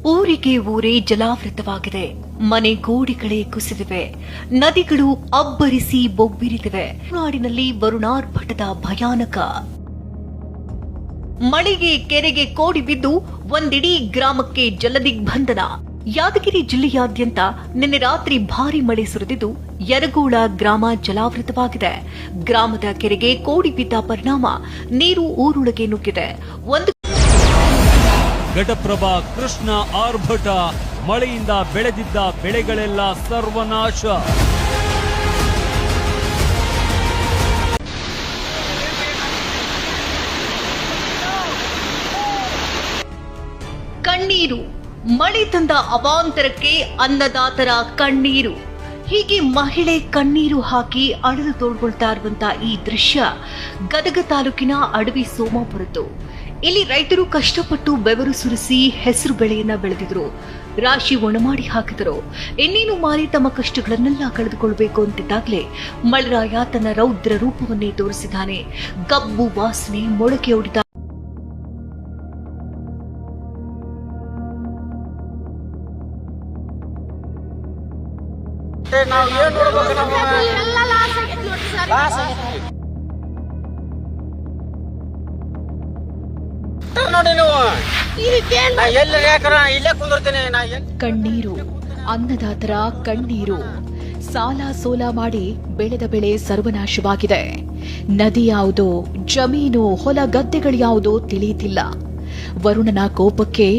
ಊರಿಗೆ ಊರೇ ಜಲಾವೃತವಾಗಿದೆ. ಮನೆ ಗೋಡೆಗಳೇ ಕುಸಿದಿವೆ. ನದಿಗಳು ಅಬ್ಬರಿಸಿ ಬೊಬ್ಬಿರಿದಿವೆ. ನಾಡಿನಲ್ಲಿ ವರುಣಾರ್ಭಟದ ಭಯಾನಕ ಮಳೆಗೆ ಕೆರೆಗೆ ಕೋಡಿ ಬಿದ್ದು ಒಂದಿಡೀ ಗ್ರಾಮಕ್ಕೆ ಜಲದಿಗ್ಬಂಧನ. ಯಾದಗಿರಿ ಜಿಲ್ಲೆಯಾದ್ಯಂತ ನಿನ್ನೆ ರಾತ್ರಿ ಭಾರೀ ಮಳೆ ಸುರಿದಿದ್ದು ಯರಗೋಳ ಗ್ರಾಮ ಜಲಾವೃತವಾಗಿದೆ. ಗ್ರಾಮದ ಕೆರೆಗೆ ಕೋಡಿ ಬಿದ್ದ ಪರಿಣಾಮ ನೀರು ಊರೊಳಗೆ ನುಗ್ಗಿದೆ. ಘಟಪ್ರಭಾ ಕೃಷ್ಣ ಆರ್ಭಟ, ಮಳೆಯಿಂದ ಬೆಳೆದಿದ್ದ ಬೆಳೆಗಳೆಲ್ಲ ಸರ್ವನಾಶ. ಕಣ್ಣೀರು, ಮಳೆ ತಂದ ಅವಾಂತರಕ್ಕೆ ಅನ್ನದಾತರ ಕಣ್ಣೀರು. ಹೀಗೆ ಮಹಿಳೆ ಕಣ್ಣೀರು ಹಾಕಿ ಅಳಲು ತೋಡ್ಕೊಳ್ತಾ ಇರುವಂತಹ ಈ ದೃಶ್ಯ ಗದಗ ತಾಲೂಕಿನ ಅಡವಿ ಸೋಮಾಪುರದ್ದು. ಇಲ್ಲಿ ರೈತರು ಕಷ್ಟಪಟ್ಟು ಬೆವರು ಸುರಿಸಿ ಹೆಸರು ಬೆಳೆಯನ್ನ ಬೆಳೆದಿದ್ರು, ರಾಶಿ ಒಣಮಾಡಿ ಹಾಕಿದರು. ಇನ್ನೇನು ಮಾರಿ ತಮ್ಮ ಕಷ್ಟಗಳನ್ನೆಲ್ಲ ಕಳೆದುಕೊಳ್ಬೇಕು ಅಂತಿದ್ದಾಗಲೇ ಮಳೆರಾಯ ತನ್ನ ರೌದ್ರ ರೂಪವನ್ನೇ ತೋರಿಸಿದ್ದಾನೆ. ಗಬ್ಬು ವಾಸನೆ ಮೊಳಕೆ ಹೊಡಿದ ಕಣ್ಣೀರು, ಅನ್ನದಾತರ ಕಣ್ಣೀರು. ಸಾಲ ಸೋಲ ಮಾಡಿ ಬೆಳೆದ ಬೆಳೆ ಸರ್ವನಾಶವಾಗಿದೆ. ನದಿ ಯಾವುದೋ, ಜಮೀನು ಹೊಲ ಗದ್ದೆಗಳು ಯಾವುದೋ ತಿಳಿಯುತ್ತಿಲ್ಲ. ವರುಣನ ಕೋಪಕ್ಕೆ